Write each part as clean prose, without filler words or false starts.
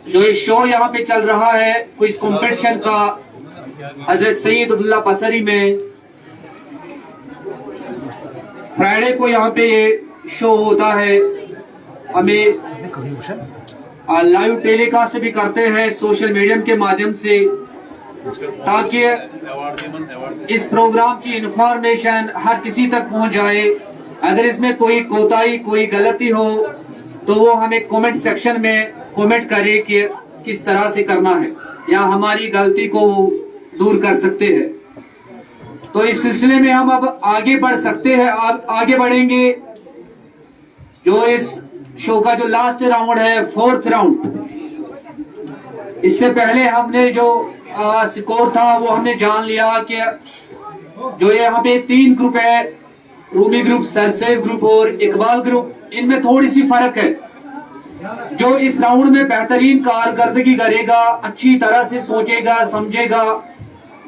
जो ये शो यहाँ पे चल रहा है क्विज कंपटीशन का हजरत सैयद अब्दुल्ला पसरी में फ्राइडे को यहाँ पे ये शो होता है। हमें लाइव टेलीकास्ट भी करते हैं सोशल मीडिया के माध्यम से, ताकि इस प्रोग्राम की इंफॉर्मेशन हर किसी तक पहुंच जाए। अगर इसमें कोई कोताही कोई गलती हो तो वो हमें कमेंट सेक्शन में कमेंट करे कि किस तरह से करना है या हमारी गलती को दूर कर सकते हैं। तो इस सिलसिले में हम अब आगे बढ़ सकते हैं। अब आगे बढ़ेंगे। जो इस शो का जो लास्ट राउंड है, फोर्थ राउंड, इससे पहले हमने जो स्कोर था वो हमने जान लिया कि जो ये यहाँ पे 3 ग्रुप है, रूमी ग्रुप, सरसेज ग्रुप और इकबाल ग्रुप, इनमें थोड़ी सी फर्क है। जो इस राउंड में बेहतरीन कारकर्दगी करेगा, अच्छी तरह से सोचेगा, समझेगा,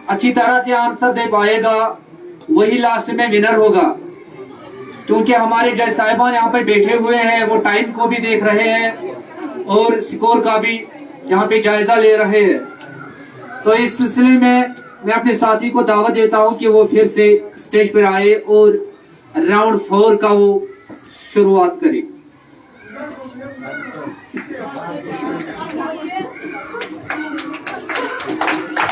अच्छी तरह से आंसर दे पाएगा, वही लास्ट में विनर होगा। क्योंकि हमारे जज साहिबान यहाँ पे बैठे हुए हैं, वो टाइम को भी देख रहे हैं और स्कोर का भी यहाँ पे जायजा ले रहे हैं। तो इस सिलसिले में मैं अपने साथी को दावत देता हूँ कि वो फिर से स्टेज पर आए और राउंड 4 का वो शुरुआत करे।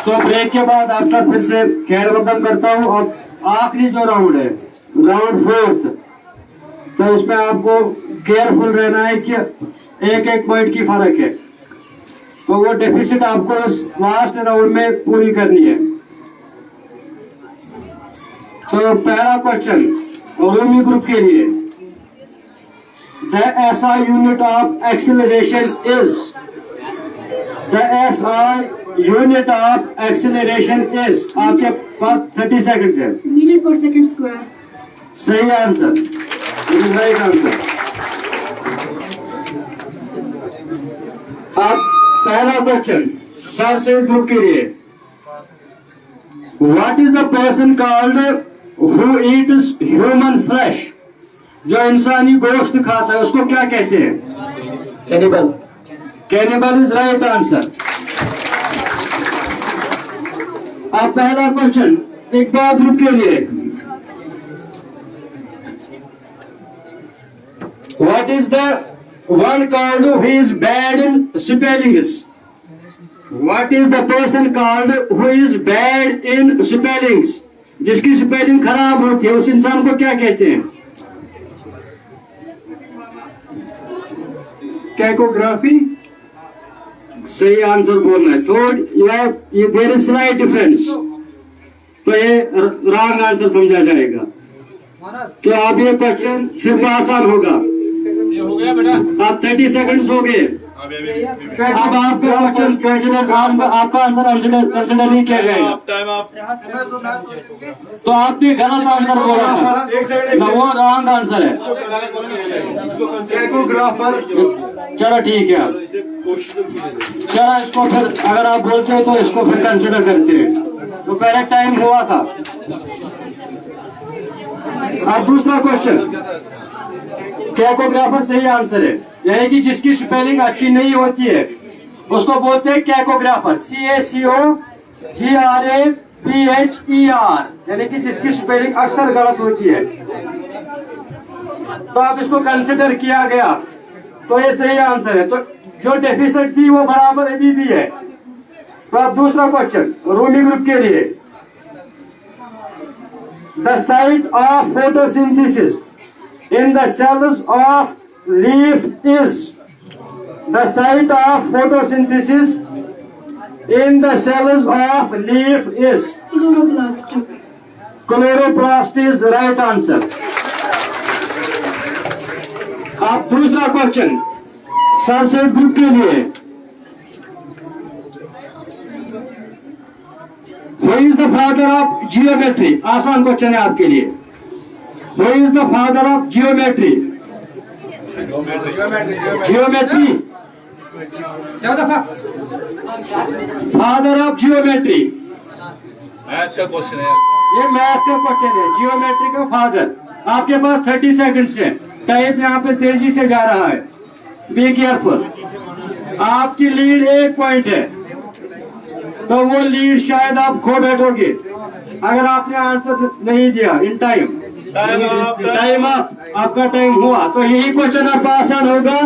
तो ब्रेक के बाद आपका फिर से खैर मकदम करता हूँ। और आखिरी जो राउंड है, राउंड 4, तो इसमें आपको केयरफुल रहना है कि एक पॉइंट की फर्क है, तो वो डेफिसिट आपको इस लास्ट राउंड में पूरी करनी है। तो पहला क्वेश्चन रूमी ग्रुप के लिए, the SI unit of acceleration is, the SI unit of acceleration is, आपके पास 30 सेकंड है। मीटर पर सेकंड स्क्वायर। सही आंसर, राइट आंसर। अब पहला क्वेश्चन सरसेज ग्रुप के लिए, what is the person called who Yeats human flesh, जो इंसानी गोश्त खाता है उसको क्या कहते हैं? Cannibal. Cannibal is right answer. अब पहला क्वेश्चन इकबाल ग्रुप के लिए, what is the one called who is bad in spellings, what is the person called who is bad in spellings, जिसकी स्पेलिंग खराब होती है उस इंसान को क्या कहते हैं? कैकोग्राफी। सही आंसर बोलना है। तो ये देयर इज स्लाइट डिफरेंस, तो ये रॉन्ग आंसर समझा जाएगा। तो अब ये क्वेश्चन फिर आसान होगा। ये हो गया बेटा, अब 30 सेकंड्स हो गए। अब आपका क्वेश्चन कंसिडर, आपका आंसर कंसिडर नहीं किया जाएगा। तो आपने गलत आंसर बोला था, वो रॉन्ग आंसर है। चलो ठीक है, चलो इसको फिर अगर आप बोलते हैं तो इसको फिर कंसिडर करते हैं। तो पहले टाइम हुआ था। अब दूसरा क्वेश्चन, कैकोग्राफर सही आंसर है, यानी कि जिसकी स्पेलिंग अच्छी नहीं होती है उसको बोलते हैं कैकोग्राफर, CACOGRAPHER, यानी कि जिसकी स्पेलिंग अक्सर गलत होती है। तो अब इसको कंसिडर किया गया, तो ये सही आंसर है। तो जो डेफिसिट थी वो बराबर अभी भी है। तो अब दूसरा क्वेश्चन रूमी ग्रुप के लिए, the site of photosynthesis in the cells of leaf is, the site of photosynthesis in the cells of leaf is chloroplast. chloroplast is right answer। अब दूसरा क्वेश्चन सरसेज ग्रुप के लिए, who is the father of geometry, आसान question है आपके लिए। Who is the father of geometry? Geometry. Father of geometry. Math का question है, ये मैथ का क्वेश्चन है, जियोमेट्री का फादर। आपके पास 30 सेकंड्स है, टाइम यहाँ पे तेजी से जा रहा है, बी केयरफुल। आपकी लीड 1 पॉइंट है, तो वो लीड शायद आप खो बैठोगे अगर आपने आंसर नहीं दिया इन टाइम। टाइम अप, आपका टाइम हुआ। तो यही क्वेश्चन आपका आसान होगा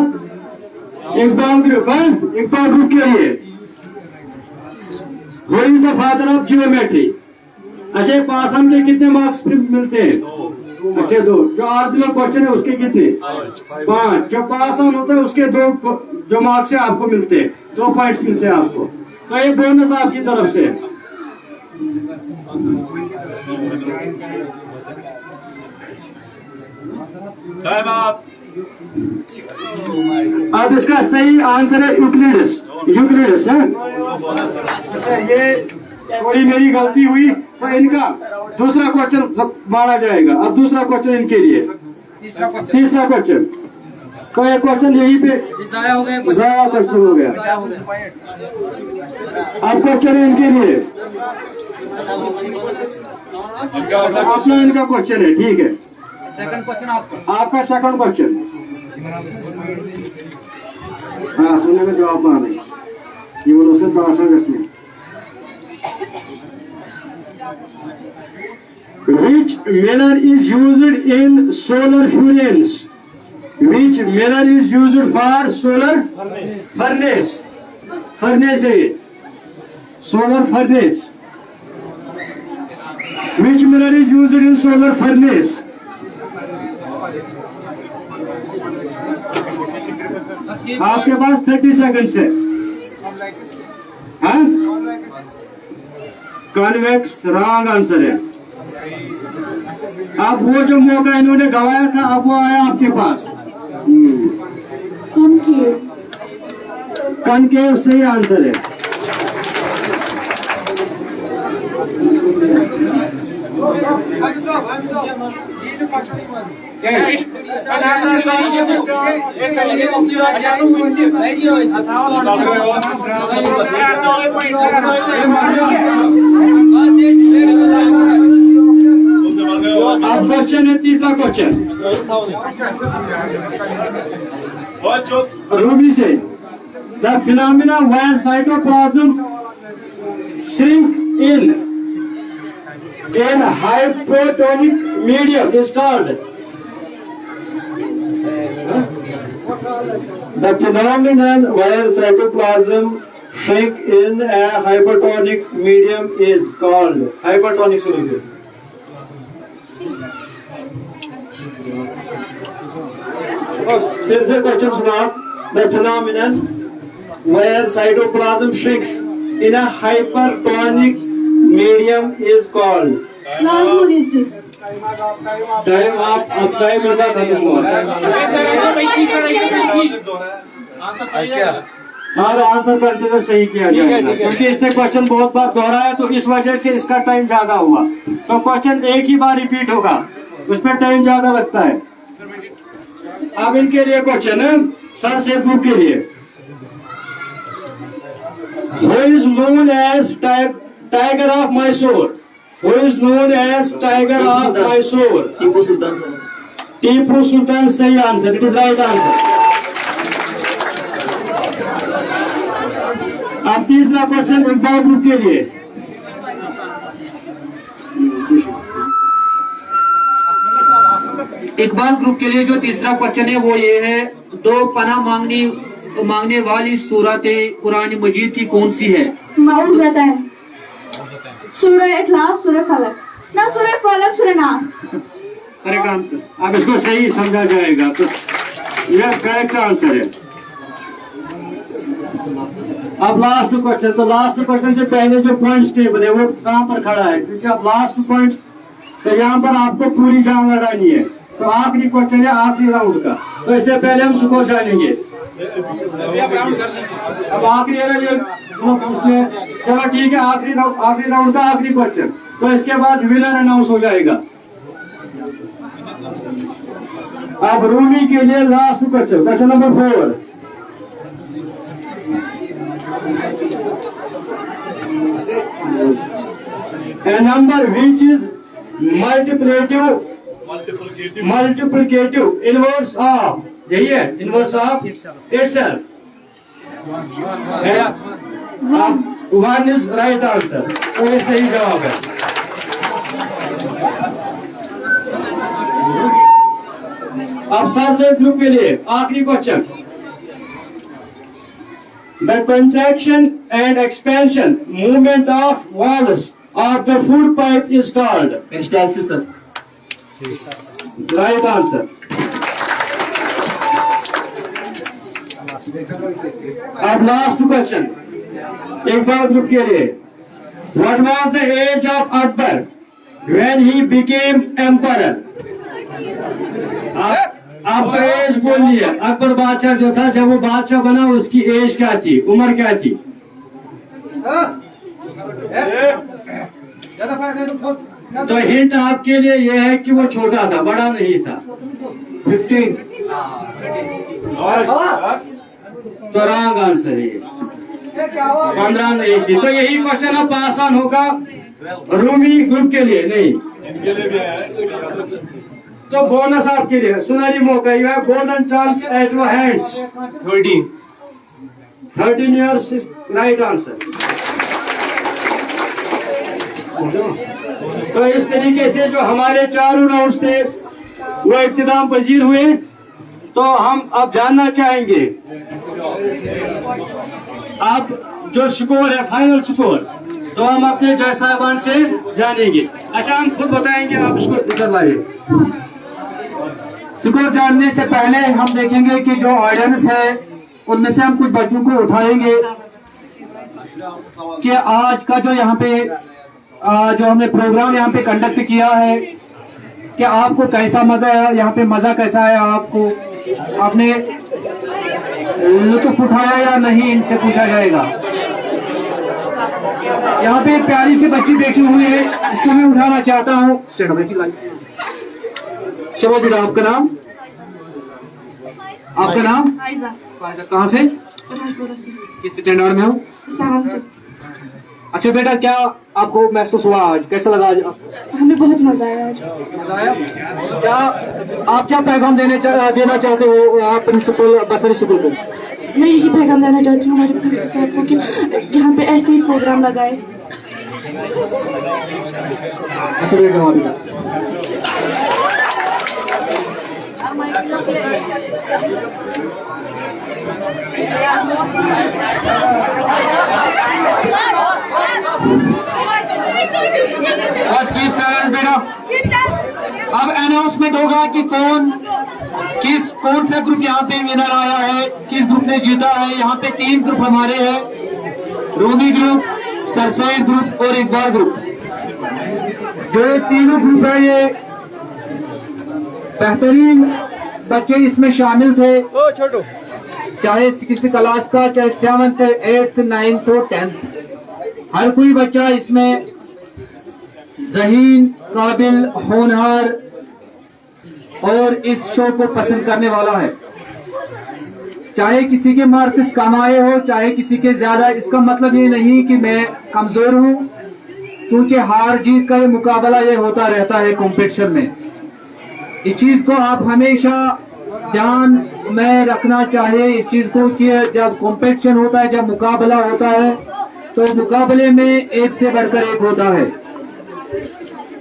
इकबाल ग्रुप, इकबाल ग्रुप के लिए। Who is the father of geometry? अच्छा, पासम के कितने मार्क्स मिलते हैं? अच्छे 2। जो ऑरिजिनल क्वेश्चन है उसके कितने? 5। जो पासम होता है उसके 2 जो मार्क्स है आपको मिलते हैं, 2 पॉइंट्स मिलते हैं आपको। तो ये बोनस आपकी तरफ से। Time up. अब इसका सही आंसर है यूक्लिडस। यूक्लिडस है। ये थोड़ी मेरी गलती हुई, तो इनका दूसरा क्वेश्चन माना जाएगा। अब दूसरा क्वेश्चन इनके लिए, तीसरा क्वेश्चन। तो ये क्वेश्चन यहीं पे जाया क्वेश्चन हो गया। अब क्वेश्चन है इनके लिए, अपना इनका क्वेश्चन है, ठीक है। सेकंड क्वेश्चन आपका सेकंड क्वेश्चन। हाँ, सुनने में जवाब आ नहीं, ये बोलो उसने 12 अगस्त में। Which mirror is used in solar furnace? Which mirror is used for solar furnace? Furnace है ये, solar furnace. Which mirror is used in solar furnace? आपके पास 30 सेकंड्स है। हाँ, कॉन्वेक्स रॉन्ग आंसर है। अब वो जो मौका इन्होंने गवाया था, अब वो आया आपके पास। कनकेव सही आंसर है। अब क्वेश्चन है तीसरा क्वेश्चन रूबी से। The phenomena where cytoplasm shrink in hypertonic medium is called. The phenomenon where cytoplasm shrink in a hypertonic medium is called hypertonic solution. फिर से क्वेश्चन सुना आप। The phenomenon where cytoplasm shrinks in a hypertonic medium is called. Plasmolysis. Time आप अब time इनका खत्म हुआ। सारा आंसर कंसिडर सही किया जाएगा, क्योंकि इससे क्वेश्चन बहुत बार दोहराया, तो इस वजह से इसका टाइम ज्यादा हुआ। तो क्वेश्चन एक ही बार रिपीट होगा, उसमें टाइम ज्यादा लगता है। अब इनके लिए क्वेश्चन है सर से बुक के लिए। Who is known as Tiger of Mysore? Who is known as Tiger of Mysore? Tipu Sultan. Tipu Sultan सही answer, it is right answer. अब तीसरा क्वेश्चन इकबाल ग्रुप के लिए। इकबाल ग्रुप के लिए जो तीसरा क्वेश्चन है वो ये है, 2 पनाह मांगने वाली सूरतें कुरान मजीद की कौन सी है? माउंट जाता है। सूरह इखलास, सूरह फलक, ना सूरह फलक, सूरह नास। Correct answer. अब इसको सही समझा जाएगा, तो यह करेक्ट आंसर है। अब लास्ट क्वेश्चन। तो लास्ट क्वेश्चन से पहले जो पॉइंट टेबल है वो कहाँ पर खड़ा है, क्योंकि अब लास्ट पॉइंट, तो यहाँ पर आपको पूरी जान लगानी है। तो आखिरी क्वेश्चन है आखिरी राउंड का, तो इससे पहले हम स्कोर जानेंगे। अब आखिरी है ना, ये उसमें, चलो ठीक है, आखिरी राउंड का आखिरी क्वेश्चन, तो इसके बाद विनर अनाउंस हो जाएगा। अब रूमी के लिए last question, question number 4। A number which is multiplicative inverse of, यही है, inverse of itself. One is right answer, तो ये सही जवाब है। अब सर से ग्रुप के लिए आखिरी question. The contraction and expansion movement of walls of the food pipe is called peristalsis sir. right answer. अब लास्ट क्वेश्चन एक बार ग्रुप के लिए। What was the age of Akbar when he became emperor? आप as बोलिए। अकबर बादशाह जो था जब वो बादशाह बना उसकी एज क्या थी, उम्र क्या थी? तो हिंट आपके लिए यह है कि वो छोटा था, बड़ा नहीं था। 15 तो रॉन्ग आंसर है ये, 15 नहीं थी। तो यही क्वेश्चन अब आसान होगा रूमी ग्रुप के लिए नहीं, इनके लिए भी है। तो बोनस आपके लिए सुनहरी मौका। You have golden chance at your hands. 13 years is right answer. तो इस तरीके से जो हमारे चारों राउंड थे वो इख्तिताम पजीर हुए। तो हम अब जानना चाहेंगे अब जो स्कोर है, फाइनल स्कोर, तो हम अपने जज साहबान से जानेंगे। अच्छा, हम खुद बताएंगे, आप इसको इधर लाइए। स्कोर जानने से पहले हम देखेंगे कि जो ऑडियंस है उनमें से हम कुछ बच्चों को उठाएंगे कि आज का जो यहाँ पे जो हमने प्रोग्राम यहाँ पे कंडक्ट किया है कि आपको कैसा मजा आया, यहाँ पे मजा कैसा आया, आपको आपने लुत्फ उठाया या नहीं, इनसे पूछा जाएगा। यहाँ पे एक प्यारी सी बच्ची बैठी हुई है, इसको मैं उठाना चाहता हूँ। स्टैंड अप की लाइन। चलो बेटा, आपका नाम? आपका नाम? कहाँ से? किस स्टैंडर्ड में हो? अच्छा बेटा, क्या आपको महसूस हुआ आज, कैसा लगा आज? हमें बहुत मजा आया आज। मजा आया? क्या आप क्या पैगाम देना चाहते हो आप प्रिंसिपल बसरी स्कूल को? मैं यही पैगाम देना चाहती हूँ हमारे प्रिंसिपल को कि यहाँ पे ऐसे ही प्रोग्राम लगाए। अच्छा बेटा, वहाँ बेटा। बस कीप साइलेंस बेटा। अब अनाउंसमेंट होगा कि कौन सा ग्रुप यहाँ पे विनर आया है, किस ग्रुप ने जीता है। यहाँ पे 3 ग्रुप हमारे हैं, रूमी ग्रुप, सरसैद ग्रुप और इकबाल ग्रुप। जो ये तीनों ग्रुप है ये बेहतरीन बच्चे इसमें शामिल थे, चाहे 6th क्लास का, चाहे 7th, 8th, 9th और 10th। हर कोई बच्चा इसमें ज़हीन, काबिल, होनहार और इस शो को पसंद करने वाला है। चाहे किसी के मार्क्स कम आए हो, चाहे किसी के ज्यादा, इसका मतलब ये नहीं कि मैं कमजोर हूं, क्योंकि हार जीत का ये मुकाबला ये होता रहता है कंपटीशन में। इस चीज को आप हमेशा ध्यान में रखना चाहिए, इस चीज को कि जब कंपटीशन होता है, जब मुकाबला होता है, तो मुकाबले में एक से बढ़कर एक होता है।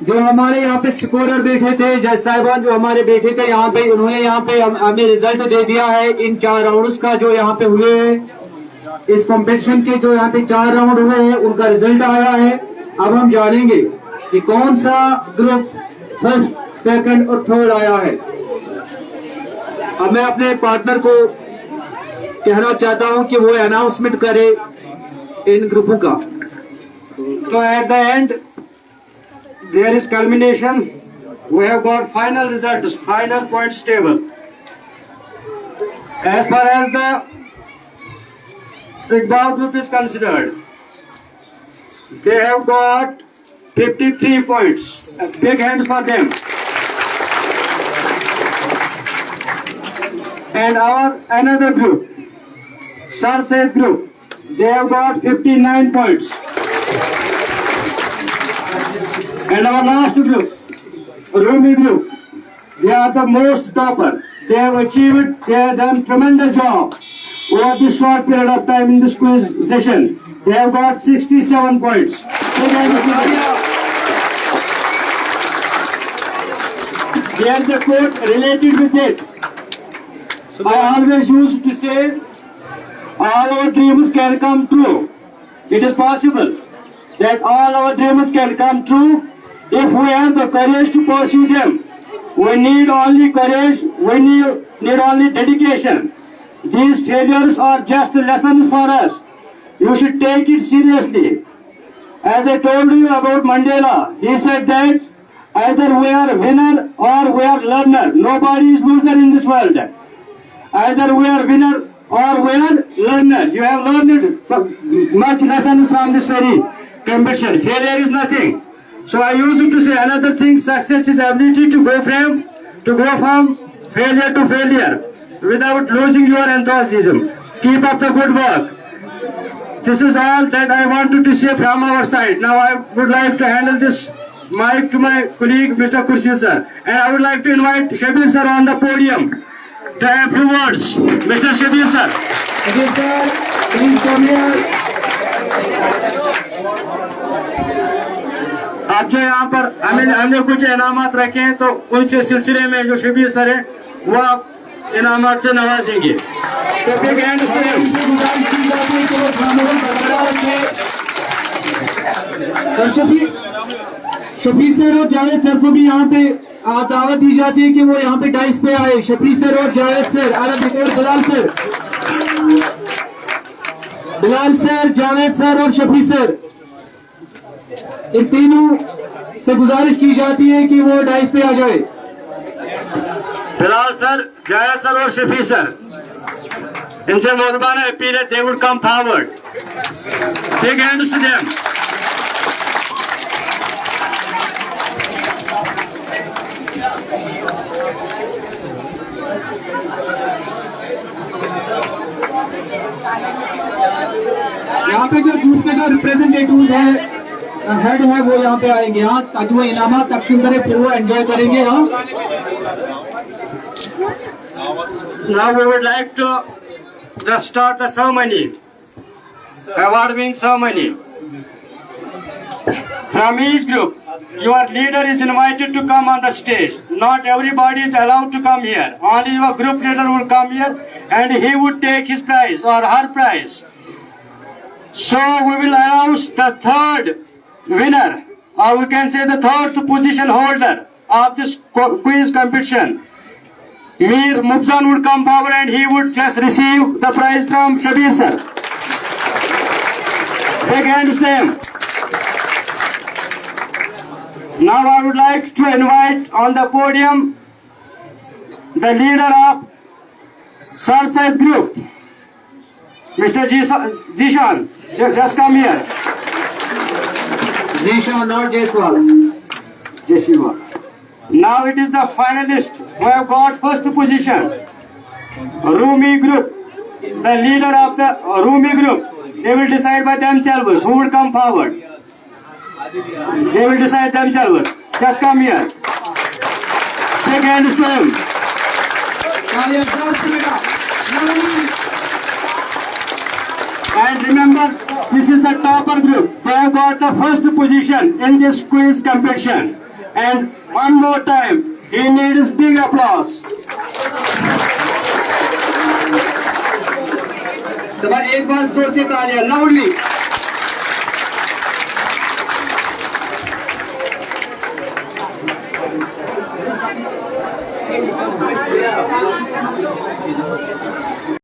जो हमारे यहाँ पे स्कोरर बैठे थे, जज साहिबान जो हमारे बैठे थे यहाँ पे, उन्होंने यहाँ पे हमें रिजल्ट दे दिया है इन 4 राउंड्स का जो यहाँ पे हुए हैं। इस कंपटीशन के जो यहाँ पे 4 राउंड हुए हैं उनका रिजल्ट आया है। अब हम जानेंगे कि कौन सा ग्रुप फर्स्ट, सेकंड और थर्ड आया है। अब मैं अपने पार्टनर को कहना चाहता हूं कि वो अनाउंसमेंट करे इन ग्रुपों का। तो at the end there is culmination. We have got final results, final points table. As far as the Iqbal group is considered, they have got 53 points. A big hand for them. And our another group, Sir Said group, they have got 59 points. And our last group, Rumi group, they are the most topper. They have achieved, they have done tremendous job. over this short period of time in this quiz session. They have got 67 points. There is a quote related with it. I always used to say, all our dreams can come true. It is possible that all our dreams can come true if we have the courage to pursue them. We need only courage, we need only dedication. These failures are just lessons for us. You should take it seriously. As I told you about Mandela, he said that either we are winner or we are learner. Nobody is loser in this world. Either we are winner or we are learner. You have learned much lessons from this very competition. Failure is nothing. So I used to say another thing, success is ability to go from failure to failure without losing your enthusiasm. Keep up the good work. This is all that I wanted to say from our side. Now I would like to handle this mic to my colleague Mr. Kursil sir, and I would like to invite Shabir sir on the podium to have a few words. Mr. Shabir sir. Shabir sir, please come here. आप जो यहाँ पर हमने कुछ इनामात रखे हैं, तो उनके सिलसिले में जो शबीर सर है वो आप इनामात से नवाजेंगे. तो बिग हैंड शफी सर और जावेद सर को भी यहाँ पे दावत दी जाती है कि वो यहाँ पे डाइस पे आए. शफी सर और जावेद सर, और बिलाल सर, जावेद सर और शफी सर, इन तीनों से गुजारिश की जाती है कि वो डाइस पे आ जाए. बिलाल सर, जावेद सर और शफी सर, इनसे मोहबाना अपील है, they would come forward. Big hands to them. यहाँ पे जो दूसरे का रिप्रेजेंटेटिव है, हेड है, वो यहाँ पे आएंगे यहाँ, ताकि वो इनाम तकसीम करें, फिर वो एंजॉय करेंगे यहाँ. Now we would like to start the ceremony, award-winning ceremony. From each group, your leader is invited to come on the stage. Not everybody is allowed to come here. Only your group leader will come here, and he would take his prize or her prize. So we will announce the third winner, or we can say the third position holder of this quiz competition. Mir Mubzan would come forward and he would just receive the prize from Shabir sir. Big hands to him. Now I would like to invite on the podium the leader of Sarsad group, Mr. Zishan. Just come here. Zishan, not Jaiswal. Jesiwa. Now it is the finalists who have got first position. Rumi group. The leader of the Rumi group, they will decide by themselves who will come forward. They will decide themselves. Just come here. Big hands to him. And remember, this is the topper group. They have got the first position in this quiz competition. And one more time, he needs big applause. सभा एक बार जोर से तालियां, loudly.